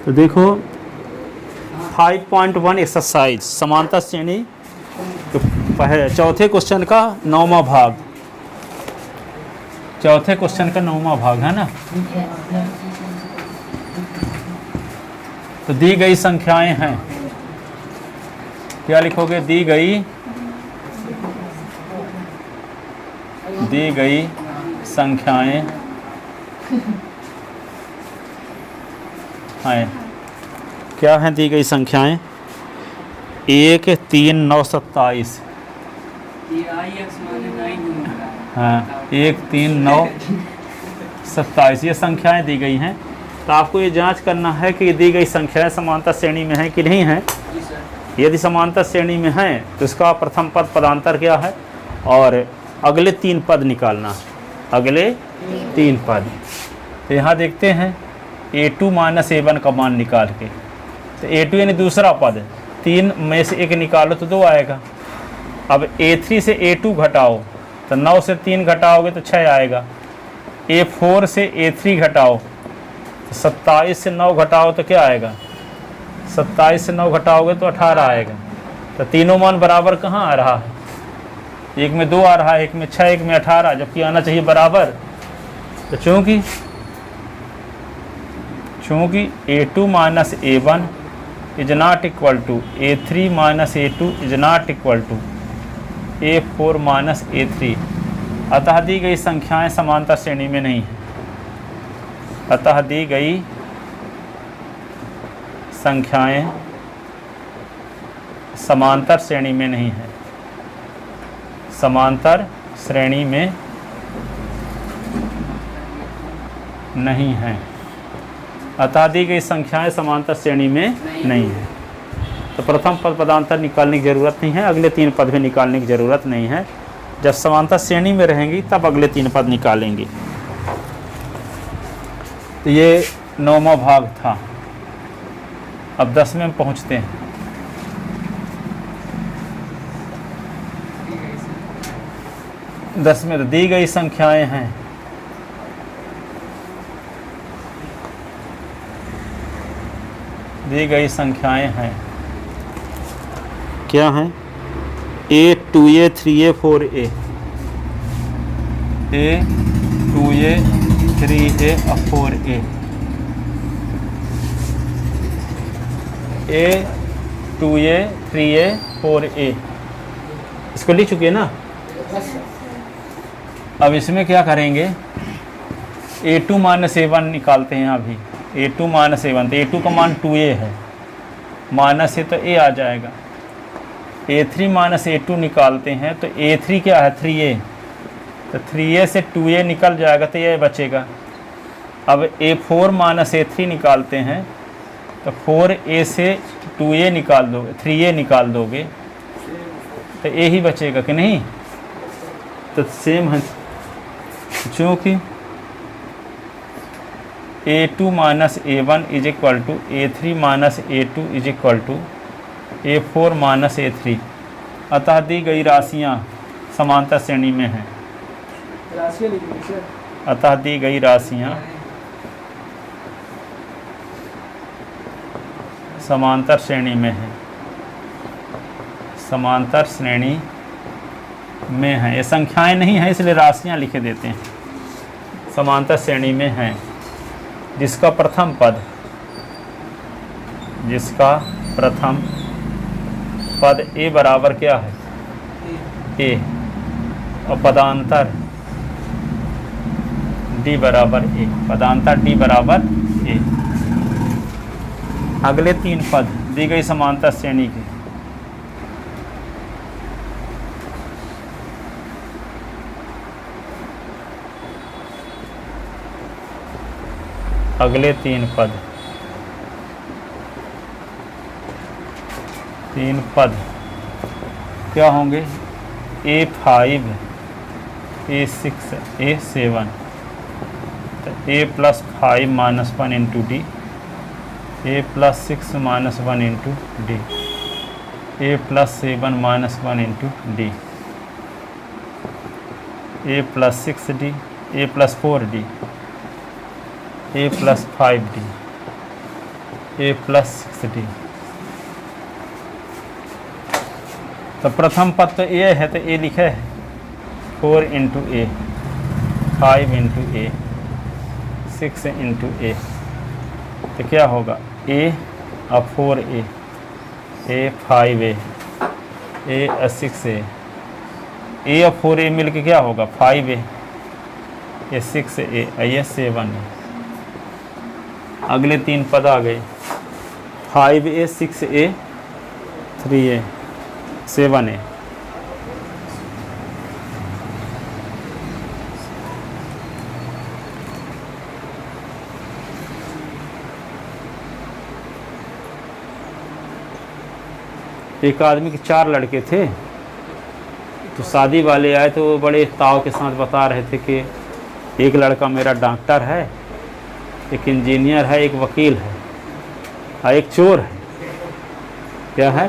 तो देखो 5.1 एक्सरसाइज समांतर श्रेणी तो चौथे क्वेश्चन का 9वां भाग, चौथे क्वेश्चन का 9वां भाग है ना। तो दी गई संख्याएं हैं, क्या लिखोगे? दी गई संख्याएं हैं, क्या हैं दी गई संख्याएं? 1, 3, 9, 27। हाँ, 1, 3, 9, 27 ये संख्याएं दी गई हैं। तो आपको ये जांच करना है कि दी गई संख्याएं समांतर श्रेणी में हैं कि नहीं हैं। यदि समांतर श्रेणी में हैं तो इसका प्रथम पद पदांतर क्या है और अगले 3 पद निकालना है, अगले 3 पद। तो यहाँ देखते हैं a2 माइनस a1 का मान निकाल के, तो a2 यानी दूसरा पद, 3 में से 1 निकालो तो 2 आएगा। अब a3 से a2 घटाओ तो 9 से 3 घटाओगे तो 6 आएगा। a4 से a3 घटाओ तो 27 से 9 घटाओ तो क्या आएगा? 27 से 9 घटाओगे तो 18 आएगा। तो तीनों मान बराबर कहाँ आ रहा है? एक में 2 आ रहा है, एक में 6, एक में 18, जबकि आना चाहिए बराबर। तो चूँकि a2 minus a1 is not equal to a3 minus a2 is not equal to a4 minus a3, अतः दी गई संख्याएं समांतर श्रेणी में नहीं है। अतः दी गई संख्याएं समांतर श्रेणी में नहीं है, समांतर श्रेणी में नहीं है। अतः दी गई संख्याएं समांतर श्रेणी में नहीं है। तो प्रथम पद पदांतर निकालने की ज़रूरत नहीं है, अगले 3 पद भी निकालने की ज़रूरत नहीं है। जब समांतर श्रेणी में रहेंगी तब अगले 3 पद निकालेंगे। तो ये 9वां भाग था। अब 10वें में पहुँचते हैं। दस में तो दी गई संख्याएं हैं, दी गई संख्याएं हैं, क्या हैं? a 2a 3a 4a, a 2a 3a 4a, a 2a 3a 4a। इसको लिख चुके ना। अब इसमें क्या करेंगे? a2 माइनस a1 निकालते हैं। अभी a2 माइनस a1, तो a2 का मान 2a है, माइनस है तो a आ जाएगा। a3 माइनस a2 निकालते हैं तो a3 क्या है? 3a, तो 3a से 2a निकल जाएगा तो ये बचेगा। अब a4 माइनस a3 निकालते हैं तो 4a से 2a निकाल दोगे, 3a निकाल दोगे तो a ही बचेगा कि नहीं? तो सेम है, चूँकि a2 minus a1 is equal to a3 minus a2 is equal to a4 minus a3, अतः दी गई राशियाँ समांतर श्रेणी में हैं। अतः दी गई राशियाँ समांतर श्रेणी में हैं, समांतर श्रेणी में हैं। ये संख्याएं नहीं हैं इसलिए राशियाँ लिखे देते हैं। समांतर श्रेणी में हैं, जिसका प्रथम पद, जिसका प्रथम पद a बराबर क्या है? a, और पदांतर d बराबर a, पदांतर d बराबर a। अगले 3 पद दी गई समांतर श्रेणी के, अगले 3 पद, 3 पद क्या होंगे? a5, a6, a7, तो a plus 5 minus 1 into D, a plus 6 minus 1 into D, a plus 7 minus 1 into D, a plus 6d, a plus 4d, a plus 5d, A plus 6d। तो प्रथम पद तो ए है, तो ए लिखे है 4 इंटू ए, 5 into ए, 6 into ए, तो क्या होगा ए और 4a, ए 5a, ए और 6a, ए और 4a मिल के क्या होगा 5a, ये 6a, ये 7a। अगले 3 पद आ गए 5a, 6a, 3a, 7a। एक आदमी के 4 लड़के थे, तो शादी वाले आए तो वो बड़े ताव के साथ बता रहे थे कि एक लड़का मेरा डॉक्टर है, एक इंजीनियर है, एक वकील है और एक चोर है। क्या है?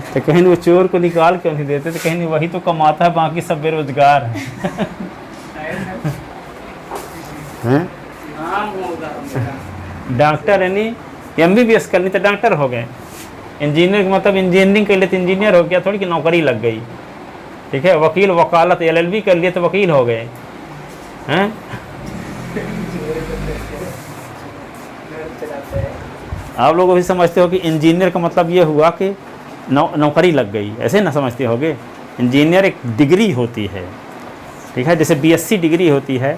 तो कहीं वो चोर को निकाल क्यों नहीं देते, तो कहीं वही तो कमाता है, बाकी सब बेरोजगार हैं। डॉक्टर यानी MBBS कर ली तो डॉक्टर हो गए, इंजीनियर मतलब इंजीनियरिंग कर लिए तो इंजीनियर हो गया, थोड़ी कि नौकरी लग गई। ठीक है, वकील वकालत LLB कर लिए तो वकील हो गए हैं। आप लोग भी समझते हो कि इंजीनियर का मतलब ये हुआ कि नौकरी लग गई, ऐसे ना समझते होगे। इंजीनियर एक डिग्री होती है, ठीक है, जैसे BSc डिग्री होती है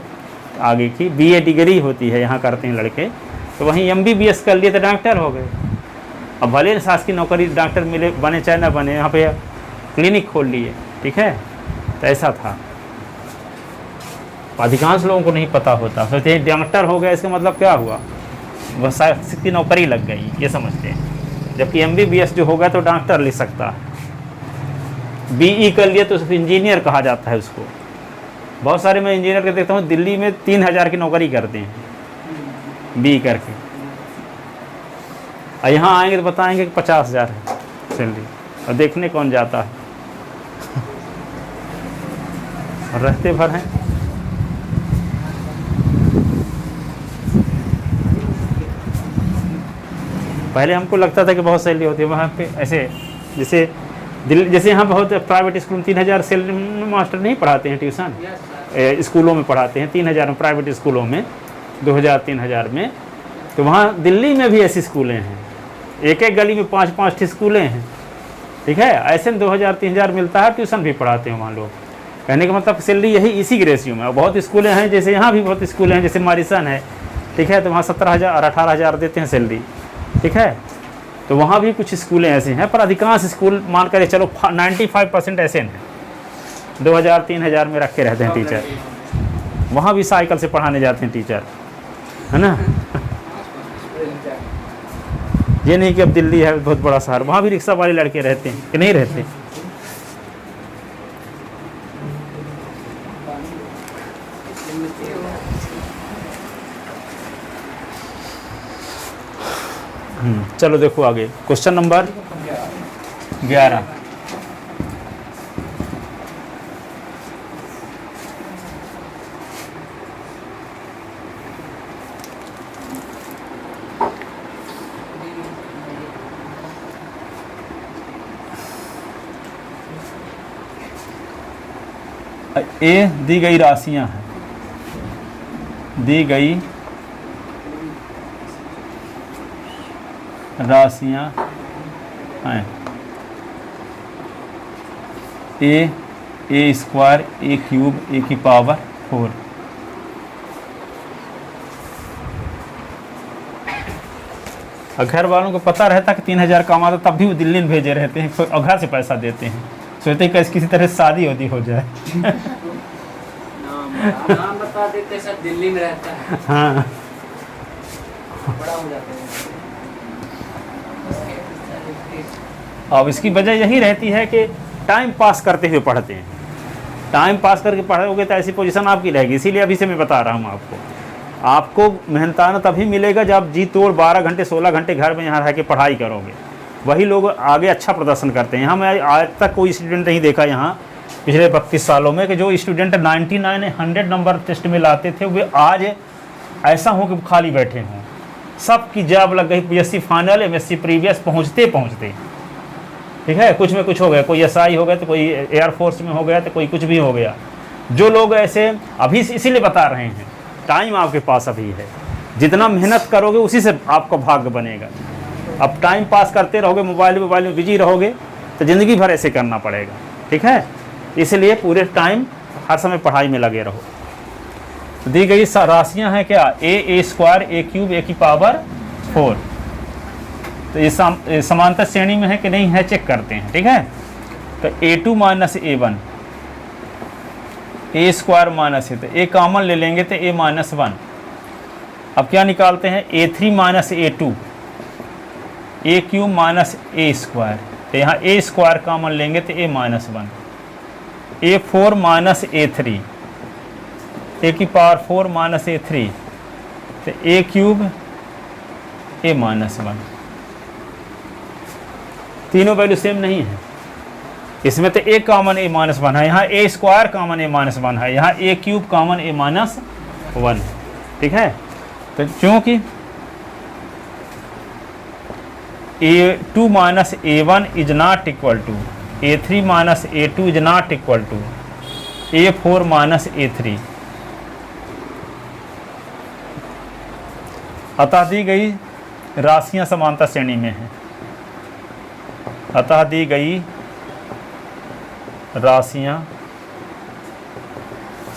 आगे की, BA डिग्री होती है, यहाँ करते हैं लड़के, तो वहीं MBBS कर लिए तो डॉक्टर हो गए। अब भले शासकीय नौकरी डॉक्टर मिले बने चाहे ना बने, यहाँ पे क्लिनिक खोल लिए, ठीक है, तो ऐसा था। अधिकांश लोगों को नहीं पता होता, सोचते हैं डॉक्टर हो गया इसका मतलब क्या हुआ, वह शासकीय नौकरी लग गई, ये समझते हैं। जबकि MBBS जो होगा तो डॉक्टर ले सकता है, BE कर लिए तो सिर्फ इंजीनियर कहा जाता है उसको। बहुत सारे मैं इंजीनियर के देखता हूँ दिल्ली में 3000 की नौकरी करते हैं BE करके, और यहाँ आएंगे तो बताएंगे कि 50,000 है सैलरी, और देखने कौन जाता है और रहते भर हैं। पहले हमको लगता था कि बहुत सैलरी होती है वहाँ पे, ऐसे जैसे दिल्ली, जैसे यहाँ बहुत प्राइवेट स्कूल में 3000 सैलरी मास्टर नहीं पढ़ाते हैं, ट्यूशन स्कूलों में पढ़ाते हैं 3000 में, प्राइवेट स्कूलों में 2000-3000 में। तो वहाँ दिल्ली में भी ऐसी स्कूलें हैं, एक एक गली में 5-5 स्कूलें हैं, ठीक है, ऐसे में 2000-3000 मिलता है, ट्यूशन भी पढ़ाते हैं वहाँ लोग। कहने का मतलब सैलरी यही इसी के रेशियो में। और बहुत स्कूलें हैं, जैसे यहाँ भी बहुत स्कूलें हैं, जैसे मारिसन है, ठीक है, तो वहाँ 17,000 और 18,000 देते हैं सैलरी, ठीक है। तो वहाँ भी कुछ स्कूलें ऐसी हैं, पर अधिकांश स्कूल मान कर चलो 95% ऐसे हैं 2000-3000 में रखे रहते हैं टीचर। वहाँ भी साइकिल से पढ़ाने जाते हैं टीचर, है ना। ये नहीं कि अब दिल्ली है बहुत बड़ा शहर, वहाँ भी रिक्शा वाले लड़के रहते हैं कि नहीं रहते। चलो देखो आगे, क्वेश्चन नंबर 11। ए दी गई राशियां हैं, दी गई राशियां हैं ए स्क्वायर, ए क्यूब, ए की पावर 4। घर वालों को पता रहता कि 3000 कमाता, तब भी वो दिल्ली में भेजे रहते हैं, और घर से पैसा देते हैं, सोचते हैं किसी तरह शादी होती हो जाए। नाम बता देते सर, दिल्ली में रहता है। हाँ, बड़ा हो जाता है। अब इसकी वजह यही रहती है कि टाइम पास करते हुए पढ़ते हैं। टाइम पास करके पढ़ोगे तो ऐसी पोजीशन आपकी रहेगी। इसीलिए अभी से मैं बता रहा हूँ आपको मेहनताना तभी मिलेगा जब आप जी तोड़ 12 घंटे 16 घंटे घर में यहाँ रह के पढ़ाई करोगे। वही लोग आगे अच्छा प्रदर्शन करते हैं। यहाँ मैं आज तक कोई स्टूडेंट नहीं देखा यहाँ पिछले 32 सालों में कि जो स्टूडेंट 99 100 नंबर टेस्ट में लाते थे वे आज ऐसा हो कि खाली बैठे हों। सबकी जॉब लग गई, पीएससी फाइनल, एमएससी प्रीवियस पहुँचते पहुँचते, ठीक है। कुछ में कुछ हो गया, कोई एसआई हो गया तो कोई एयरफोर्स में हो गया तो कोई कुछ भी हो गया। जो लोग ऐसे अभी इसीलिए बता रहे हैं, टाइम आपके पास अभी है, जितना मेहनत करोगे उसी से आपका भाग्य बनेगा। अब टाइम पास करते रहोगे, मोबाइल में बिजी रहोगे तो ज़िंदगी भर ऐसे करना पड़ेगा, ठीक है। इसलिए पूरे टाइम हर समय पढ़ाई में लगे रहो। तो दी गई राशियां हैं क्या, ए स्क्वायर, ए क्यूब, ए की पावर 4। तो ये समांतर श्रेणी में है कि नहीं है, चेक करते हैं, ठीक है। तो A2 माइनस A1, ए स्क्वायर माइनस तो ए कॉमन ले लेंगे तो A माइनस 1। अब क्या निकालते हैं, A3 माइनस A2, ए क्यूब माइनस ए स्क्वायर, तो यहाँ ए स्क्वायर कॉमन लेंगे तो A minus 1। A4 minus A3, ए की पावर 4 माइनस A3, तो ए क्यूब A माइनस 1। तीनों वैल्यू सेम नहीं है, इसमें तो ए कॉमन A माइनस 1 है, यहाँ a square common A minus 1 है, यहाँ a cube common A minus 1, ठीक है। तो क्योंकि A2 minus A1 is not equal to A3 minus A2 is not equal to A4 minus A3। अतः दी गई राशियां समांतर श्रेणी में हैं, अतः दी गई राशियां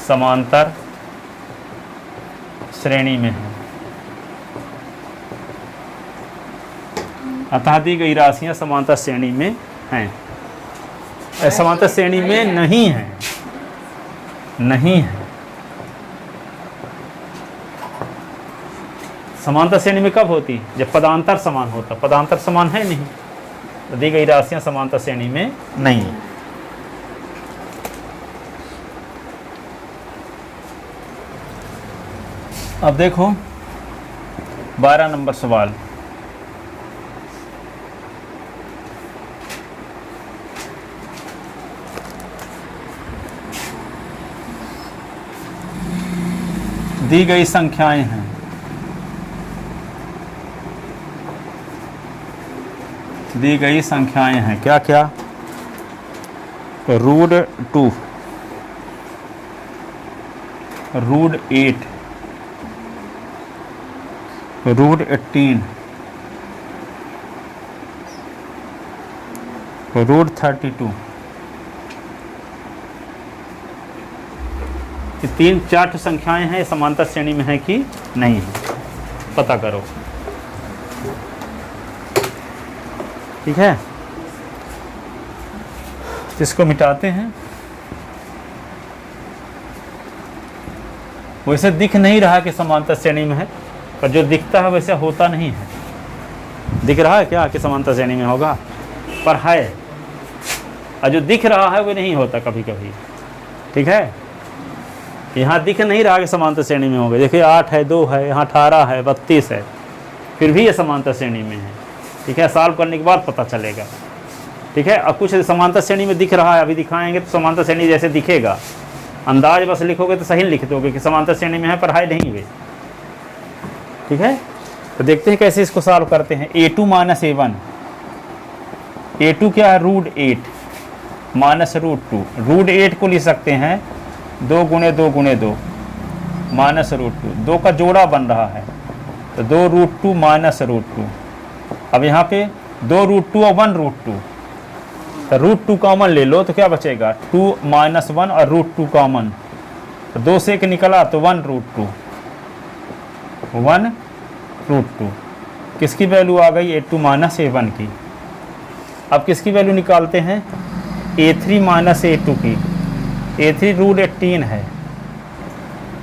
समांतर श्रेणी में हैं, अतः दी गई राशियां समांतर श्रेणी में हैं। समांतर श्रेणी में नहीं है, नहीं है। समांतर श्रेणी में कब होती, जब पदांतर समान होता, पदांतर समान है नहीं, तो दी गई राशियां समांतर श्रेणी में नहीं है। अब देखो 12 नंबर सवाल, दी गई संख्याएं हैं, दी गई संख्याएं हैं क्या क्या, √2, √8, √18, √32। ये 3-4 संख्याएं हैं, समांतर श्रेणी में है कि नहीं है, पता करो, ठीक है। इसको मिटाते हैं। वैसे दिख नहीं रहा कि समांतर श्रेणी में है, पर जो दिखता है वैसे होता नहीं है। दिख रहा है क्या कि समांतर श्रेणी में होगा, पर है, और जो दिख रहा है वो नहीं होता कभी कभी, ठीक है। यहाँ दिख नहीं रहा कि समांतर श्रेणी में होगा, देखिए 8 है, 2 है, यहाँ 18 है, 32 है, फिर भी ये समांतर श्रेणी में है, ठीक है। सॉल्व करने के बाद पता चलेगा, ठीक है। अब कुछ समांतर श्रेणी में दिख रहा है, अभी दिखाएंगे तो समांतर श्रेणी जैसे दिखेगा, अंदाज बस लिखोगे तो सही लिख दोगे कि समांतर श्रेणी में है, पर है नहीं वे, ठीक है। तो देखते हैं कैसे इसको सॉल्व करते हैं। A2 माइनस A1, A2 क्या है, √8 माइनस √2, √8 को लिख सकते हैं 2 गुणे 2 गुणे 2 माइनस √2, 2 का जोड़ा बन रहा है तो 2 √2 माइनस √2। अब यहाँ पे 2 √2 और 1 √2, तो √2 कॉमन ले लो तो क्या बचेगा, 2 माइनस 1 और √2 कॉमन, तो 2 से एक निकला तो 1 √2, 1 √2। किसकी वैल्यू आ गई, A2 माइनस A1 की। अब किसकी वैल्यू निकालते हैं, A3 माइनस A2 की। A3 √18 है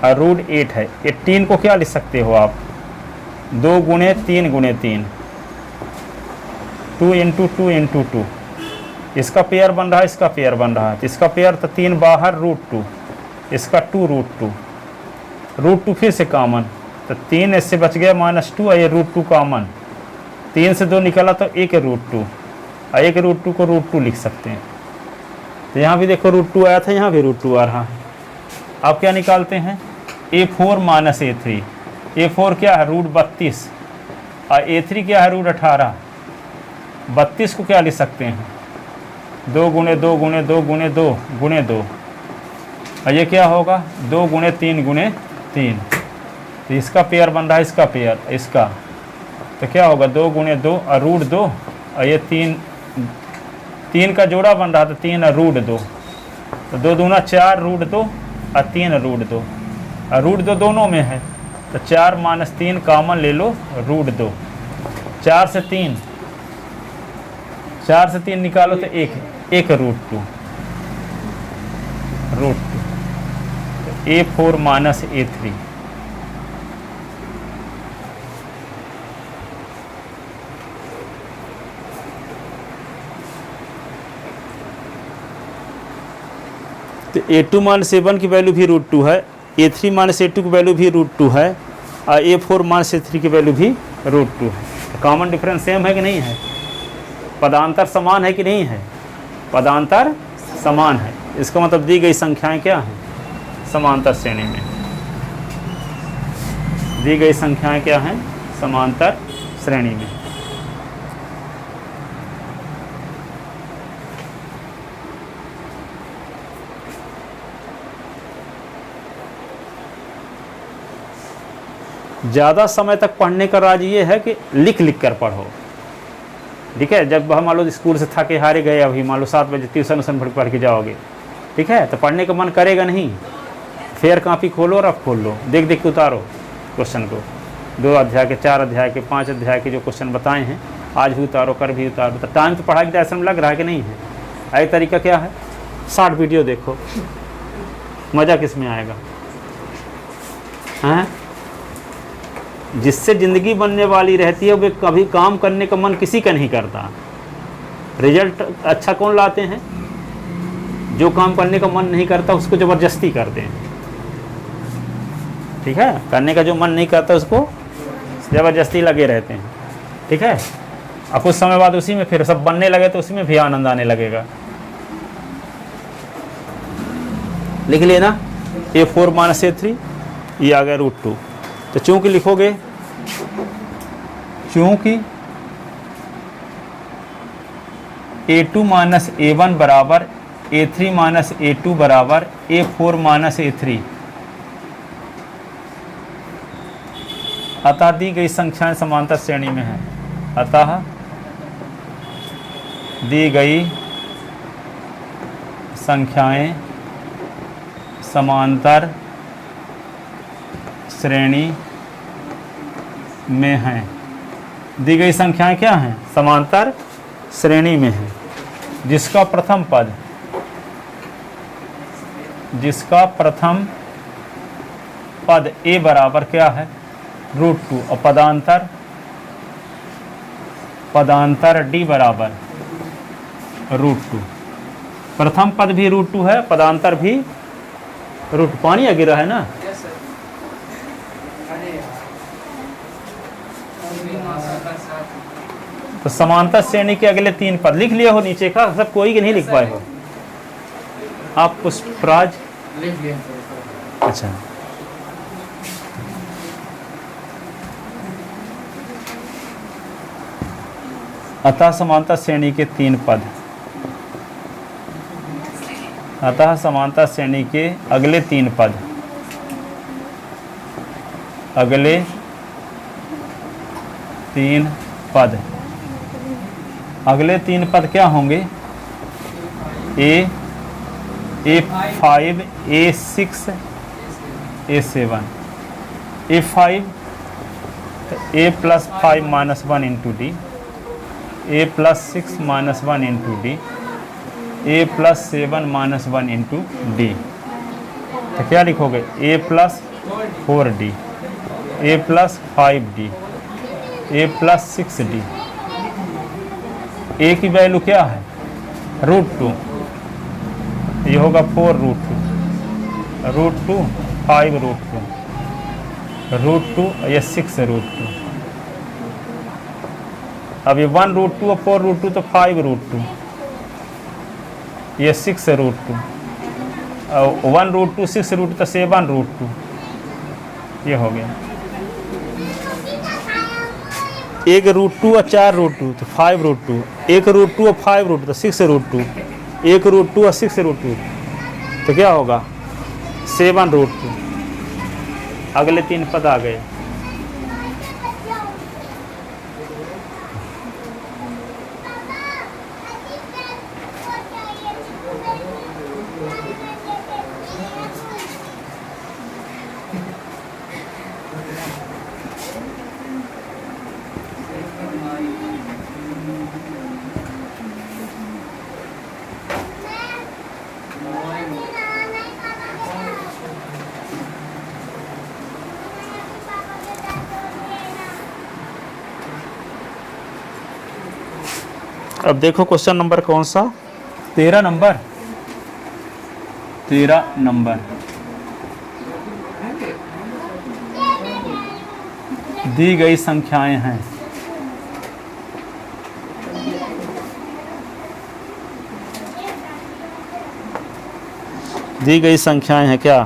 और √8 है। 18 को क्या लिख सकते हो आप, 2 गुणे 3 गुणे 3, 2 इंटू 2 इंटू 2। इसका पेयर बन रहा है, इसका पेयर बन रहा है, तो इसका पेयर तो 3 बाहर √2, इसका 2 √2, √2 फिर से कॉमन, तो 3 इससे बच गया -2 और ये √2 कॉमन, 3 से 2 निकला तो 1 √2 और 1 √2 को √2 लिख सकते हैं। तो यहाँ भी देखो √2 आया था, यहाँ भी √2 आ रहा है। अब क्या निकालते हैं, A4 माइनस A3, A4 क्या है, √32 और A3 क्या है, √18। 32 को क्या लिख सकते हैं, 2 गुणे 2 गुणे 2 गुणे 2 गुणे 2, और ये क्या होगा 2 गुणे 3 गुणे 3। तो इसका पेयर बन रहा है, इसका पेयर, इसका तो क्या होगा 2 गुणे 2 और √2, और ये 3 का जोड़ा बन रहा था 3 और √2, तो 2 दूना 4 √2 और 3 √2, और √2 दोनों में है तो 4 - 3 कॉमन ले लो, √2। 4 से 3 निकालो तो एक √2 तो A4 - A3। तो A2 - A1 की वैल्यू भी √2 है, A3 - A2 की वैल्यू भी √2 है, और A4 - A3 की वैल्यू भी √2 है। तो कॉमन डिफरेंस सेम है कि नहीं है, पदांतर समान है कि नहीं है, पदांतर समान है। इसका मतलब दी गई संख्याएं क्या हैं, समांतर श्रेणी में। दी गई संख्याएं क्या हैं, समांतर श्रेणी में। ज़्यादा समय तक पढ़ने का राज ये है कि लिख लिख कर पढ़ो, ठीक है। जब हम मान लो स्कूल से थके हारे गए, अभी मान लो 7 बजे ट्यूशन पढ़ के जाओगे, ठीक है, तो पढ़ने का मन करेगा नहीं। फेयर कापी खोलो और अब खोल लो, देख देख के उतारो क्वेश्चन को, 2 अध्याय के, 4 अध्याय के, 5 अध्याय के जो क्वेश्चन बताए हैं आज भी उतारो, कर भी उतारो। तो टाइम तो पढ़ाई के ऐसा में लग रहा है कि नहीं है। एक तरीका क्या है, शॉर्ट वीडियो देखो, मज़ा किस में आएगा, हैं। जिससे ज़िंदगी बनने वाली रहती है वे कभी काम करने का मन किसी का नहीं करता। रिजल्ट अच्छा कौन लाते हैं, जो काम करने का मन नहीं करता उसको ज़बरदस्ती करते हैं, ठीक है। करने का जो मन नहीं करता उसको ज़बरदस्ती लगे रहते हैं, ठीक है। और कुछ समय बाद उसी में फिर सब बनने लगे तो उसमें भी आनंद आने लगेगा। लिख लेना A4 - A3, ये आ गया √2। तो चूंकि लिखोगे, चूंकि A2 - A1 बराबर A3 - A2 बराबर A4 - A3, अतः दी गई संख्याएं समांतर श्रेणी में हैं। अतः दी गई संख्याएं समांतर श्रेणी में हैं। दी गई संख्याएं क्या हैं, समांतर श्रेणी में हैं। जिसका प्रथम पद A बराबर क्या है, √2, और पदांतर D बराबर √2। प्रथम पद भी √2 है, पदांतर भी √2। पानी आ गिरा है ना, तो समांतर श्रेणी के अगले 3 पद लिख लिया हो नीचे का, सब कोई के नहीं लिख पाए हो आप, पुष्पराज लिख लिया। अच्छा, अतः समांतर श्रेणी के 3 पद, अतः समांतर श्रेणी के अगले 3 पद, अगले 3 पद, अगले 3 पद क्या होंगे, A5 A6 A7। A5 A + 5 - 1 × D, A + 6 - 1 × D, A + 7 - 1 × D। तो क्या लिखोगे, A + 4D, A + 5D, A + 6D। A की वैल्यू क्या है, √2, ये होगा 4 √2, 5 √2, ये 6 √2। अब ये 1 √2 और 4 √2 तो 5 √2, ये 6 √2, और 1 √2 6 √2 तो 7 √2, ये हो गया। एक रूट 2 और 4 रूट 2 तो 5 रूट 2, एक रूट 2 और 5 रूट तो 6 रूट 2, एक रूट 2 और 6 रूट 2 तो क्या होगा 7 रूट 2। अगले 3 पद आ गए। अब देखो क्वेश्चन नंबर कौन सा, 13 नंबर, 13 नंबर। दी गई संख्याएं हैं, दी गई संख्याएं हैं क्या,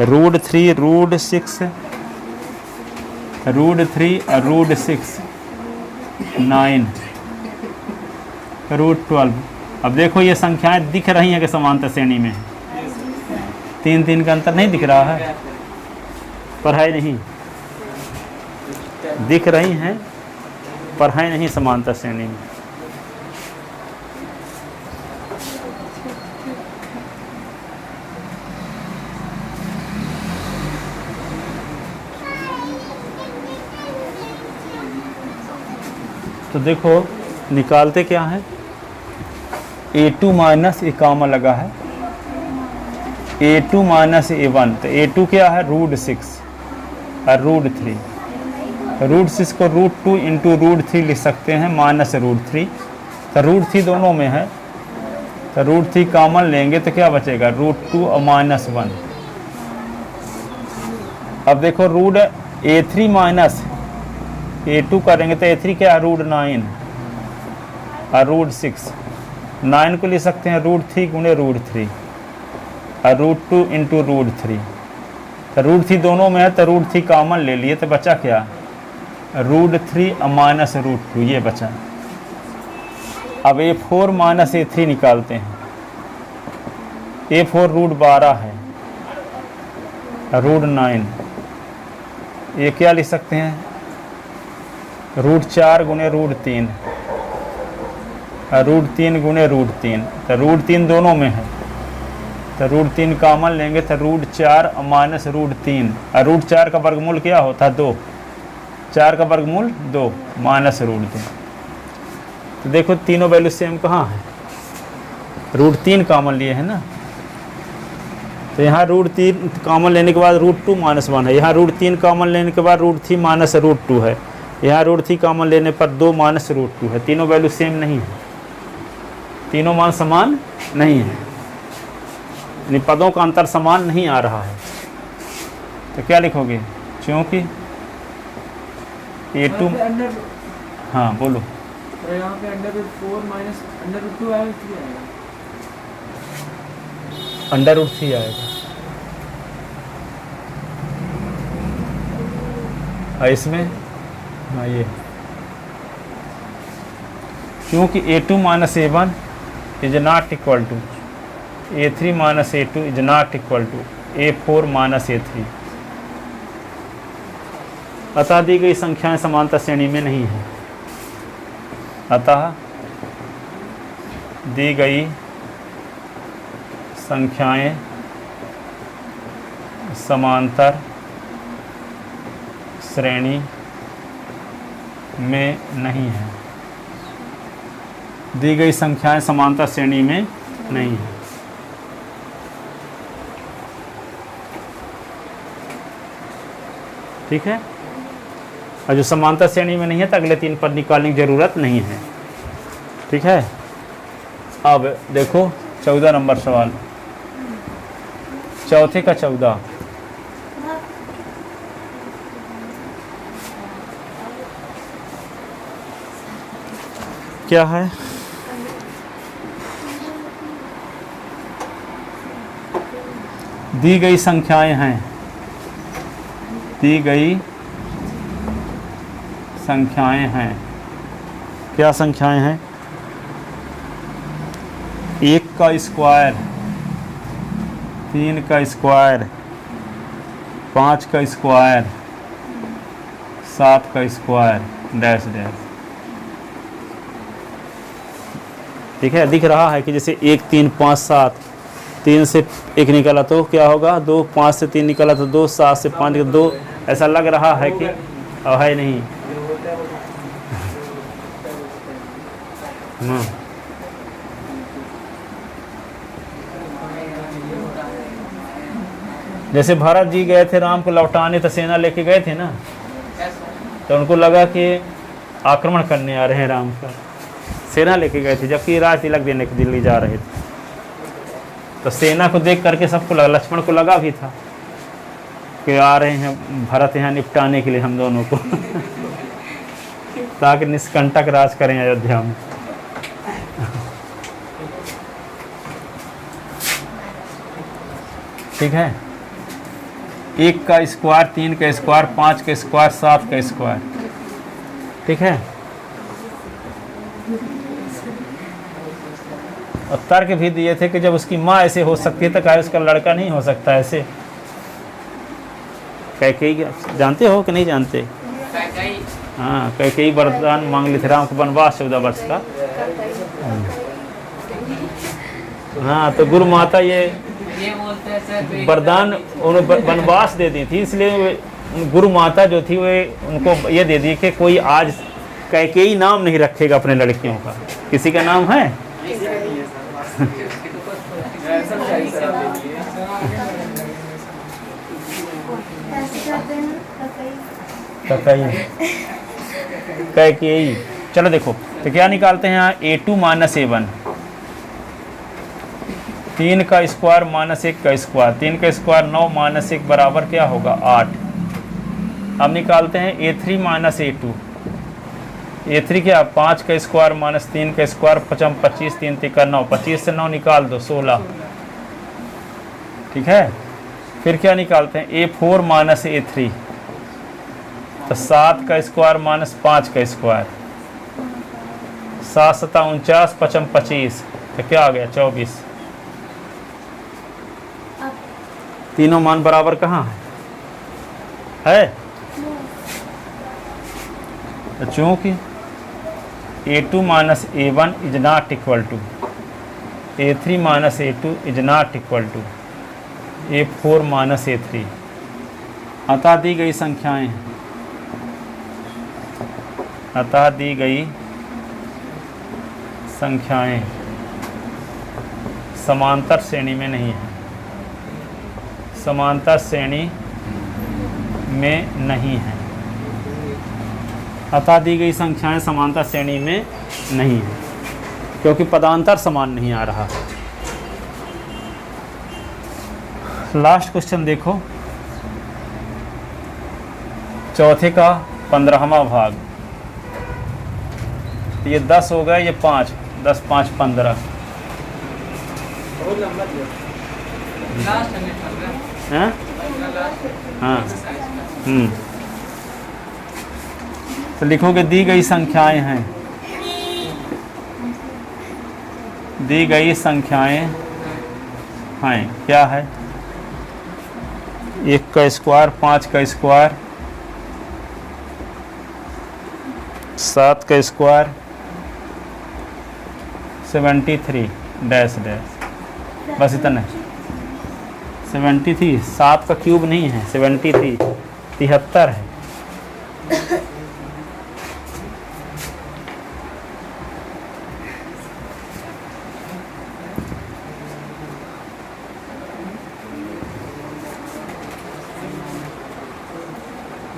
रूट 3, रूट 6, रूट 3 और रूट 6, 9, रूट 12। अब देखो ये संख्याएं दिख रही हैं कि समांतर श्रेणी में, 3 3 का अंतर नहीं दिख रहा है, पर है नहीं, दिख रही हैं पर है नहीं समांतर श्रेणी में। तो देखो निकालते क्या है, A2 माइनस ए कॉमा लगा है, A2 माइनस A1, तो A2 क्या है रूट 6 और रूट 3, रूट 6 को रूट 2 इंटू रूट 3 लिख सकते हैं माइनस रूट 3, तो रूट 3 दोनों में है, तो रूट 3 कॉमन लेंगे तो क्या बचेगा रूट 2 और माइनस 1। अब देखो रूट A3 माइनस A2 करेंगे तो A3 क्या है रूट 9 और रूट 6, 9 को लिख सकते हैं रूट 3 गुणे रूट 3 और रूट 2 इंटू रूट 3, तो रूट 3 दोनों में है तो रूट 3 कॉमन ले लिए तो बचा क्या रूट 3 और माइनस रूट 2, ये बचा। अब A4 माइनस A3 निकालते हैं, A4 रूट 12 है, रूट 9, ये क्या लिख सकते हैं रूट 4 गुणे रूट 3 और रूट 3 गुणे रूट 3, तो रूट 3 दोनों में है तो रूट 3 कॉमन लेंगे तो रूट 4 और माइनस रूट 3, और रूट 4 का वर्गमूल क्या होता है 2, 4 का वर्गमूल 2 माइनस रूट 2। तो देखो तीनों वैल्यू सेम कहाँ है, रूट 3 कॉमन लिए है ना, तो यहाँ रूट 3 कॉमन लेने के बाद रूट 2 माइनस 1 है, यहाँ रूट 3 कॉमन लेने के बाद रूट 3 माइनस रूट 2 है, यहाँ रूट 3 कॉमन लेने पर 2 माइनस रूट 2 है। तीनों वैल्यू सेम नहीं है, तीनों मान समान नहीं है, यानी पदों का अंतर समान नहीं आ रहा है, तो क्या लिखोगे क्योंकि A2, हाँ बोलो, तो यहाँ पे under root 4 minus under root 2 आएगा, 3 आएगा, अंडर रूट 3 आएगा, और इसमें हाँ ये क्योंकि A2 minus A1 is not equal to A3 minus A2 is not equal to A4 minus A3, अतः दी गई संख्याएं समांतर श्रेणी में नहीं है, अतः दी गई संख्याएं समांतर श्रेणी में नहीं है, दी गई संख्याएं समांतर श्रेणी में नहीं है। ठीक है, और जो समांतर श्रेणी में नहीं है तो अगले 3 पद निकालने की जरूरत नहीं है। ठीक है, अब देखो 14 नंबर सवाल, चौथे का 14, क्या है, दी गई संख्याएं हैं, दी गई संख्याएं हैं क्या संख्याएं हैं? 1 का स्क्वायर, 3 का स्क्वायर, 5 का स्क्वायर, 7 का स्क्वायर, डैश डैश। ठीक है, दिख रहा है कि जैसे 1 3 5 7, 3 से 1 निकला तो क्या होगा 2, 5 से 3 निकला तो 2, 7 से 5 निकला 2, ऐसा लग रहा है कि है नहीं। जैसे भरत जी गए थे राम को लौटाने तो सेना लेके गए थे ना, तो उनको लगा कि आक्रमण करने आ रहे हैं राम का, सेना लेके गए थे, जबकि राज तिलक देने के दिल्ली जा रहे थे। तो सेना को देख करके सबको लगा, लक्ष्मण को लगा भी था कि आ रहे हैं भरत यहाँ निपटाने के लिए हम दोनों को ताकि निष्कंटक राज करें अयोध्या में। ठीक है, 1 का स्क्वायर, 3 का स्क्वायर, 5 का स्क्वायर, 7 का स्क्वायर। ठीक है, और तर्क भी दिए थे कि जब उसकी माँ ऐसे हो सकती है तो क्या उसका लड़का नहीं हो सकता ऐसे? कैकेयी जानते हो कि नहीं जानते? हाँ, कैकेयी वरदान मांग ली थी राम को वनवास 14 वर्ष का। हाँ, तो गुरु माता ये वरदान उन्हें वनवास दे दी थी, इसलिए गुरु माता जो थी वे उनको ये दे दी कि कोई आज कैकेयी नाम नहीं रखेगा अपने लड़कियों का। किसी का नाम है? कैकेयी। चलो देखो तो क्या निकालते हैं यहाँ, A2 माइनस A1, 3 का स्क्वायर माइनस 1 का स्क्वायर, 3 का स्क्वायर 9 माइनस 1 बराबर क्या होगा 8। अब निकालते हैं A3 माइनस A2, A3 क्या 5 का स्क्वायर माइनस 3 का स्क्वायर, 25 3 3 9, 25 से 9 निकाल दो 16। ठीक है, फिर क्या निकालते हैं A4 माइनस A3, तो 7 का स्क्वायर माइनस 5 का स्क्वायर, 7 7 49, 55 25, तो क्या आ गया 24। तीनों मान बराबर कहाँ है? तो चूंकि A2 minus A1 is not equal to A3 minus A2 is not equal to A4 minus A3, अतः दी गई संख्याएं, अतः दी गई संख्याएं समांतर श्रेणी में नहीं है, समांतर श्रेणी में नहीं है। अतः दी गई संख्याएं समांतर श्रेणी में नहीं है क्योंकि पदांतर समान नहीं आ रहा। लास्ट क्वेश्चन देखो, चौथे का 15वां भाग, ये 10 हो गया, ये 5, 10 5 15। हाँ हाँ, तो लिखोगे दी गई संख्याएं हैं, दी गई संख्याएं हैं, क्या है 1 का स्क्वायर, 5 का स्क्वायर, 7 का स्क्वायर, 73 डैश डैश, बस इतना। 73, 7 का क्यूब नहीं है, 73 73 है।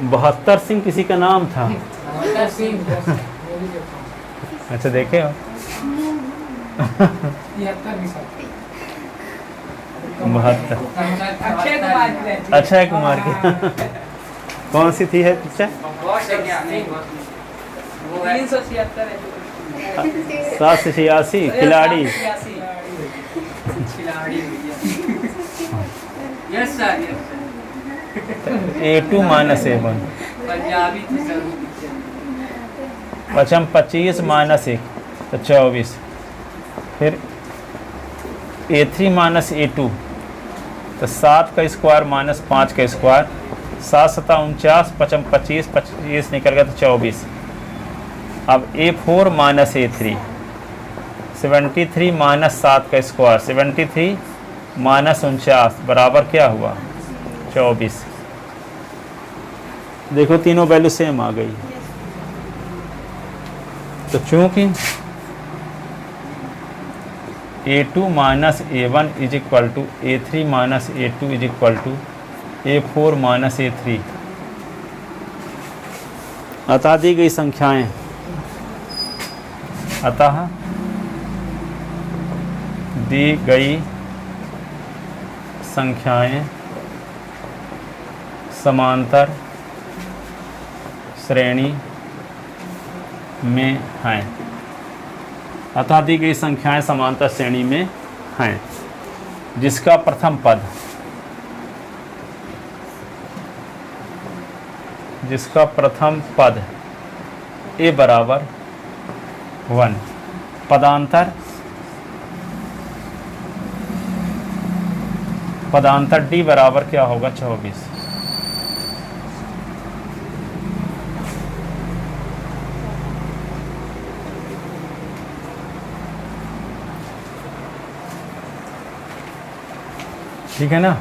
बहत्तर सिंह किसी का नाम था। अच्छा देखे हो? 72, अक्षय कुमार की कौन सी थी है पिक्चर? 786 खिलाड़ी। Yes sir, A2 minus A1, पचम 25 minus 1 तो 24, फिर A3 माइनस A2 तो 7 का स्क्वायर माइनस 5 का स्क्वायर, 7 सता 49, पचम 25, 25 निकल गया तो 24। अब A4 माइनस A3 73 माइनस 7 का स्क्वायर, 73 माइनस 49 बराबर क्या हुआ 24। देखो तीनों वैल्यू सेम आ गई। तो चूंकि A2 minus A1 is equal to A3 minus A2 is equal to A4 minus A3, अतः दी गई संख्याएं, अतः दी गई संख्याएं समांतर श्रेणी में हैं, अतः दी गई संख्याएं समांतर श्रेणी में हैं, जिसका प्रथम पद, जिसका प्रथम पद a बराबर 1, पदांतर d बराबर क्या होगा 24। ठीक है ना।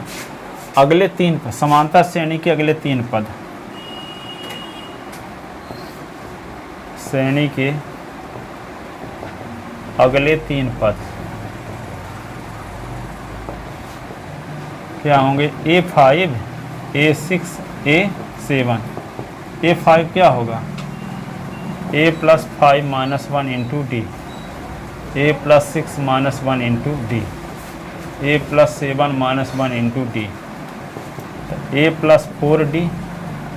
अगले 3 पद, समांतर श्रेणी के अगले 3 पद, श्रेणी के अगले 3 पद क्या होंगे, A5 A6 A7। A5 क्या होगा A plus 5 minus 1 into D, A plus 6 minus 1 into D, A plus 7 minus 1 into D, A plus 4D,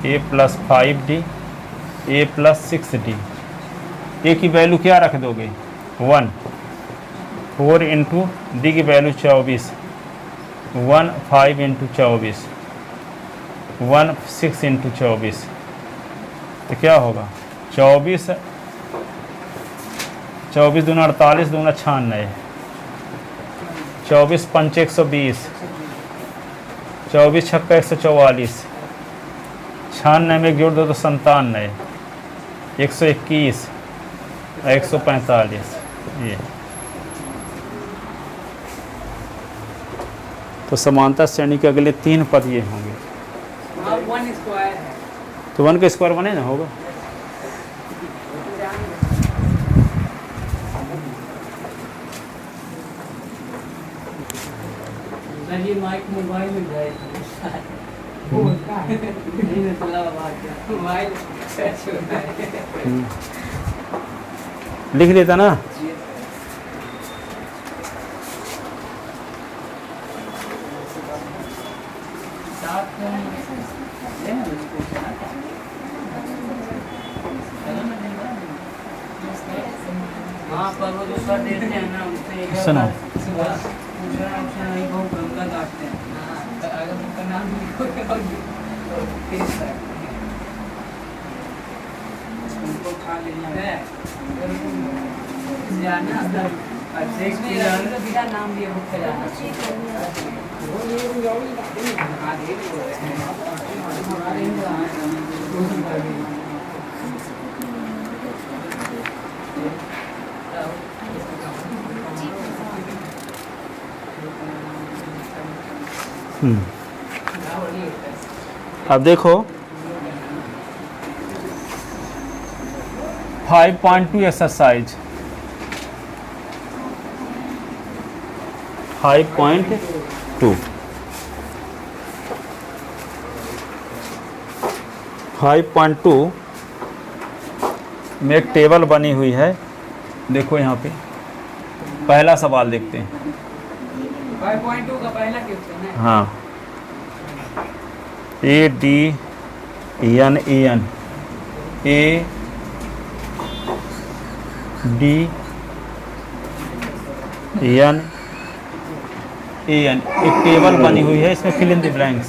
A plus 5D, A plus 6D। A की वैल्यू क्या रख दोगे 1, 4 इंटू डी की value 24, 1 5 into 24, 1 6 into 24, तो क्या होगा 24 दूना 48 दूना 96, 24 पंच 120, 24 छक्का 144, 96 में जोड़ दो तो 97, 121, 145। ये तो समांतर श्रेणी के अगले 3 पद ये होंगे। तो 1 का स्क्वायर 1 है ना होगा। ये माइक मोबाइल में जाए लिख देता ना। हाँ पर वो दूसरा देते हैं ना, उनसे सुनो बहुत गंगा काटते हैं। अगर उनका नाम उनको खा लेना है बिना नाम लिए भूख जाना। अब देखो 5.2 एक्सरसाइज 5.2 में एक टेबल बनी हुई है। देखो यहाँ पे पहला सवाल देखते हैं। 5.2 का पहला क्वेश्चन है। हाँ, A D N A N A D N A N एक टेबल बनी हुई है, इसमें फिल इन द ब्लैंक्स।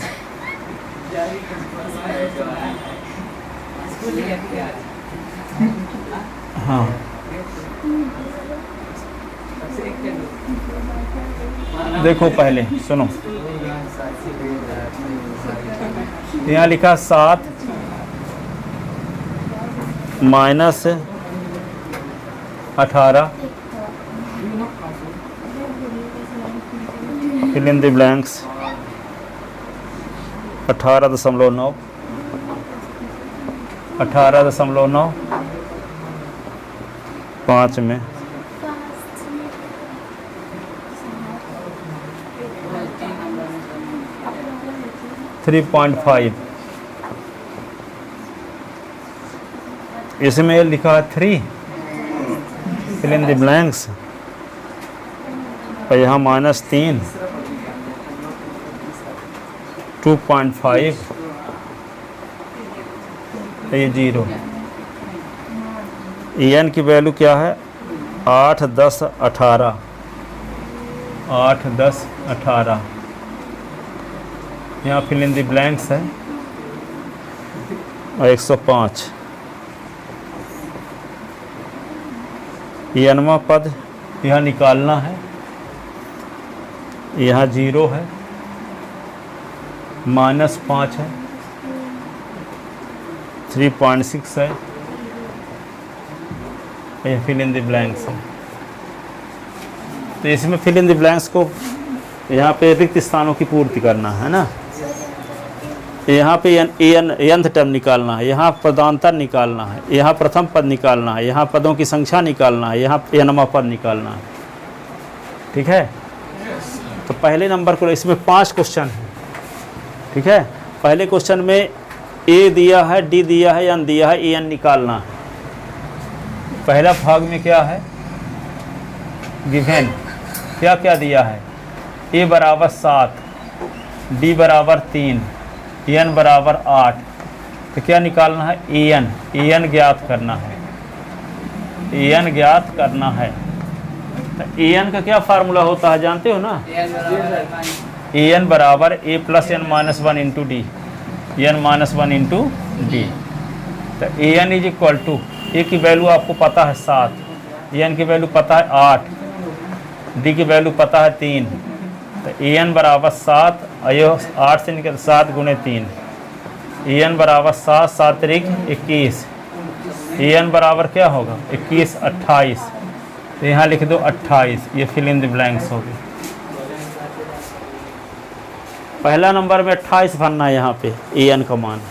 हाँ देखो पहले सुनो, यहाँ लिखा 7 minus 18 fill in the blanks 18.9 18.9 5 में 3.5, इसमें लिखा 3 फिल इन द ब्लैंक्स और यहाँ -3 2.5 ये 0। एन की वैल्यू क्या है 8 10 18 8 10 18, यहाँ फिल इन द ब्लैंक्स है और 105। एनवा पद यहाँ निकालना है, यहाँ 0 है, -5 है, 3.6 है, ये फिल इन द ब्लैंक्स है। तो इसमें फिल इन द ब्लैंक्स को यहाँ पे रिक्त स्थानों की पूर्ति करना है ना। यहाँ पे nth टर्म निकालना है, यहाँ पदांतर निकालना है, यहाँ प्रथम पद निकालना है, यहाँ पदों की संख्या निकालना है, यहाँ nवां पद निकालना है। ठीक है, तो पहले नंबर को इसमें 5 क्वेश्चन है। ठीक है, पहले क्वेश्चन में ए दिया है, डी दिया है, एन दिया है, एन निकालना है। पहला भाग में क्या है गिवन, क्या क्या दिया है, ए बराबर 7, डी बराबर 3, एन बराबर 8। तो क्या निकालना है एन ज्ञात करना है, एन ज्ञात करना है। तो एन का क्या फार्मूला होता है जानते हो ना, एन बराबर A plus N minus 1 into D, N minus 1 into D. तो N is equal to, A की वैल्यू आपको पता है 7, एन की वैल्यू पता है 8, डी की वैल्यू पता है 3। तो एन बराबर 7, अयो 8 से निकल 7 गुणे 3, एन बराबर 7, 7 त्रिक 21, एन बराबर क्या होगा 21 28। तो यहाँ लिख दो 28, ये फिल इन द ब्लैंक्स होगी। पहला नंबर में 28 भरना है यहाँ पे एन का मान।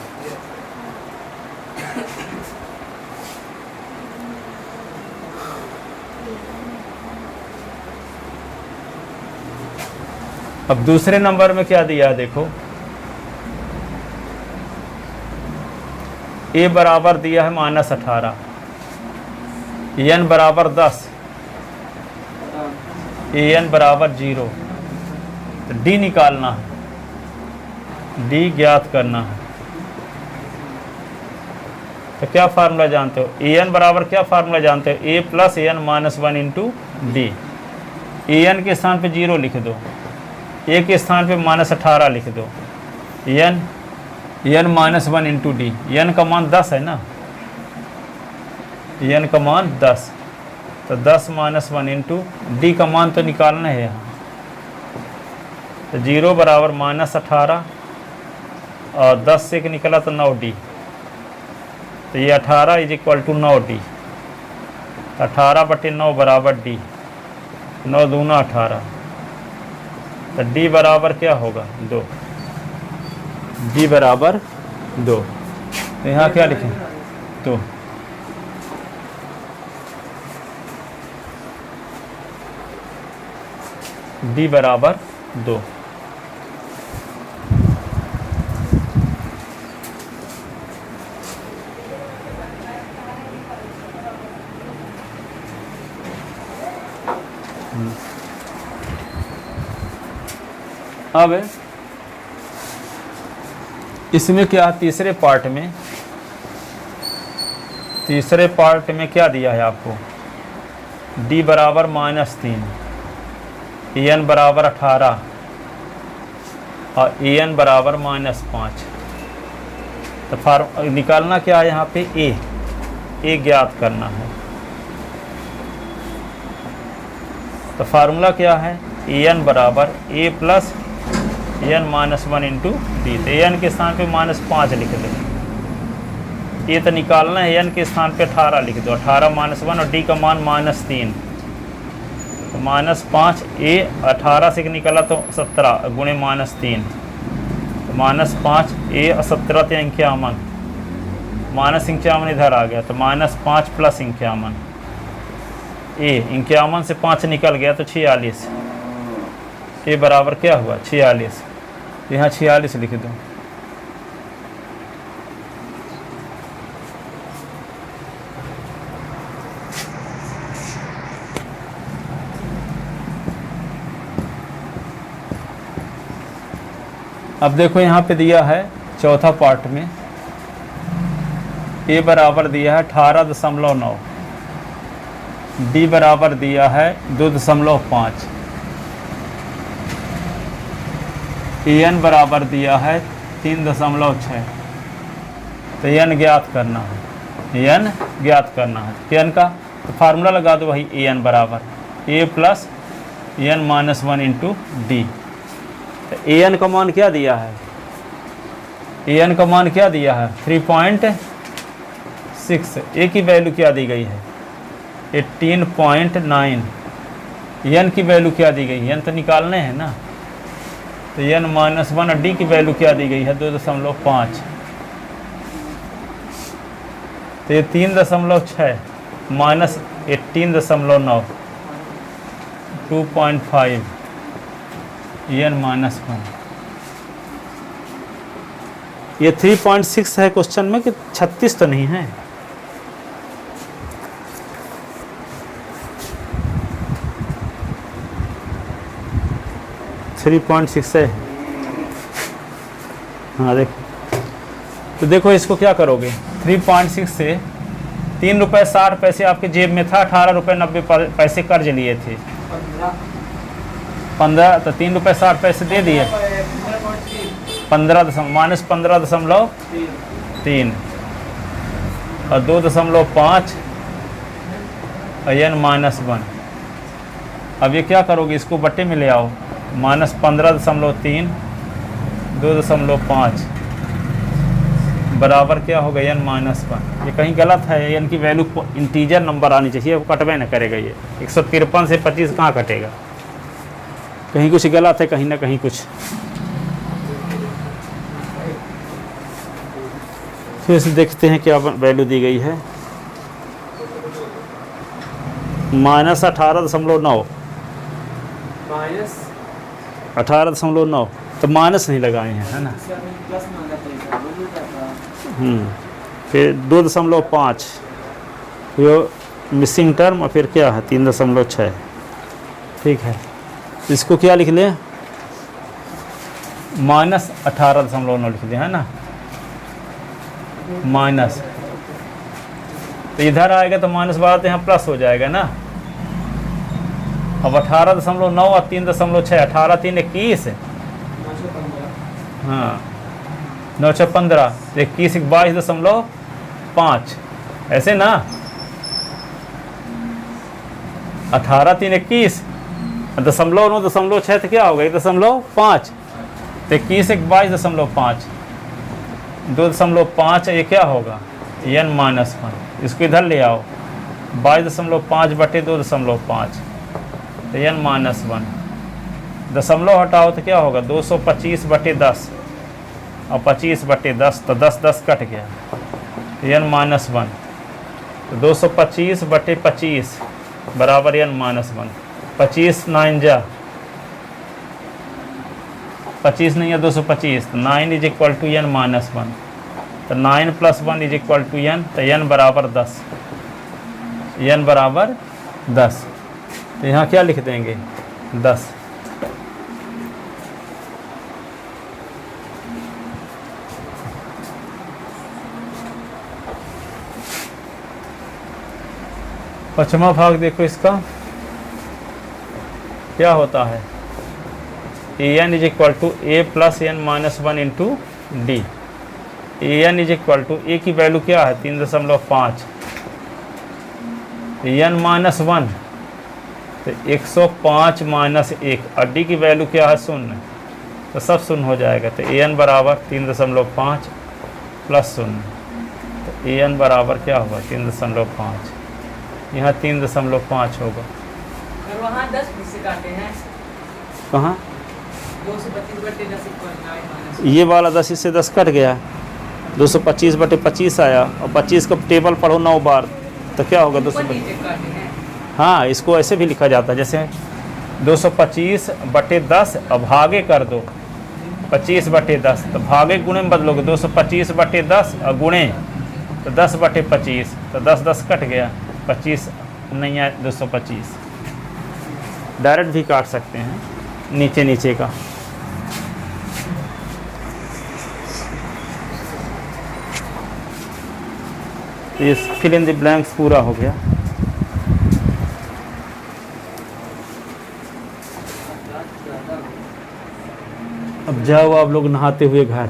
अब दूसरे नंबर में क्या दिया है देखो, ए बराबर दिया है -18, एन बराबर 10, एन बराबर 0। तो डी निकालना है, डी ज्ञात करना है। तो क्या फार्मूला जानते हो, एन बराबर क्या फार्मूला जानते हो, A plus N minus 1 into D. N के स्थान पे 0 लिख दो, ए के स्थान पे -18 लिख दो, N minus 1 into D. N का मान 10 है ना, एन का मान 10, तो 10 माइनस 1 इंटू डी का मान तो निकालना है यहाँ। तो 0 बराबर -18 और 10 से निकला तो 9D। तो ये 18 इज इक्वल टू 9D। 18/9 बराबर D, 9 दूना 18। तो D बराबर क्या होगा 2, D बराबर 2। तो यहाँ क्या लिखें 2। D बराबर 2। अब इसमें क्या तीसरे पार्ट में क्या दिया है आपको, D बराबर -3, एन बराबर 18 और एन बराबर -5। तो निकालना क्या है यहाँ पे ए ज्ञात करना है। तो फार्मूला क्या है, ए एन बराबर A plus N minus 1 into D. तो एन के स्थान पे -5 लिख दो, ये तो निकालना है, एन के स्थान पे 18 लिख दो, 18 - 1 और डी का मान -3, तो -5 ए 18 से निकला तो 17 गुणे -3, तो -5 ए और 17 थे 51, -51 इधर आ गया, तो -5 प्लस 51 ए 51 से 5 निकल गया तो 46, ए बराबर क्या हुआ 46, तो यहाँ 46 लिख दो। अब देखो यहाँ पे दिया है चौथा पार्ट में ए बराबर दिया है 18.9, डी बराबर दिया है 2.5, एन बराबर दिया है 3.6, तो एन ज्ञात करना है, एन ज्ञात करना है। एन का तो फार्मूला लगा दो भाई, ए एन बराबर A plus N minus 1 into D. तो ए एन का मान क्या दिया है, ए एन का मान क्या दिया है 3.6, ए की वैल्यू क्या दी गई है 18.9, एन की वैल्यू क्या दी गई है, एन तो निकालने हैं ना, तो एन -1 और डी की वैल्यू क्या दी गई है 2.5, तो ये 3.6 माइनस 18.9 2.5 एन -1। ये 3.6 है क्वेश्चन में कि 36 तो नहीं है। थ्री 3.6 है, हाँ देखो, तो देखो इसको क्या करोगे, 3.6 से 3 रुपये 60 पैसे आपके जेब में था, 18 रुपये 90 पैसे कर्ज लिए थे, 15, तो 3 रुपये 60 पैसे दे दिए, 15.3 और 2.5 एन -1। अब ये क्या करोगे, इसको बट्टे में ले आओ, -15.3 2.5 बराबर क्या होगा एन -1। ये कहीं गलत है, एन की वैल्यू इंटीजर नंबर आनी चाहिए, वो कटवे न करेगा। ये 153 से 25 कहाँ कटेगा, कहीं कुछ गलत है, कहीं ना कहीं कुछ। फिर से देखते हैं क्या वैल्यू दी गई है, -18.9 18.9, तो माइनस नहीं लगाए हैं, है ना। फिर 2.5 ये मिसिंग टर्म, और फिर क्या है 3.6, ठीक है। इसको क्या लिख लें, -18.9 लिख दें, है ना, माइनस, तो इधर आएगा तो -12 तो यहाँ प्लस हो जाएगा ना। अब 18.9 और 3.6, 18 3 21, हाँ 9 6 15, 21 22.5, ऐसे ना, 18 3 21 .9.6 तो क्या होगा 1.5, तो 21 22.5, 2.5 ये क्या होगा एन -1। इसको इधर ले आओ, 22.5 बटे 2.5, तो एन -1, दशमलव हटाओ तो क्या होगा 225 बटे 10, और 25 बटे 10, तो 10 10 कट गया, एन -1, तो 225 बटे 25 बराबर एन -1। 25 9 जा 25 नहीं है 225, तो 9 इज इक्वल टू एन -1, तो 9 + 1 इज इक्वल टू एन, तो एन बराबर 10, एन बराबर 10, तो यहाँ क्या लिख देंगे 10। पचमा भाग देखो इसका क्या होता है, N is equal to A plus N -1 into D. N is equal to A की वैल्यू क्या है 3.5, n माइनस 1, तो 105 माइनस 1, और d की वैल्यू क्या है 0, तो सब 0 हो जाएगा। तो an बराबर 3.5 प्लस 0, तो an बराबर क्या होगा 3.5, यहाँ 3.5 होगा। और वहाँ 10 से काटे हैं, कहाँ 225/10 ये वाला 10 इससे 10 कट गया, 225/25 आया, और 25 का टेबल पढ़ो 9 बार, तो क्या होगा 225। हाँ, इसको ऐसे भी लिखा जाता है, जैसे 225/10 और भागे कर दो 25/10, तो भागे गुणे में बदलोगे 225/10 और गुणे तो 10/25, तो 10 कट गया, 25 नहीं आया, 225। डायरेक्ट भी काट सकते हैं नीचे नीचे का। ये फिल इन द ब्लैंक्स पूरा हो गया। अब जाओ आप लोग नहाते हुए घर।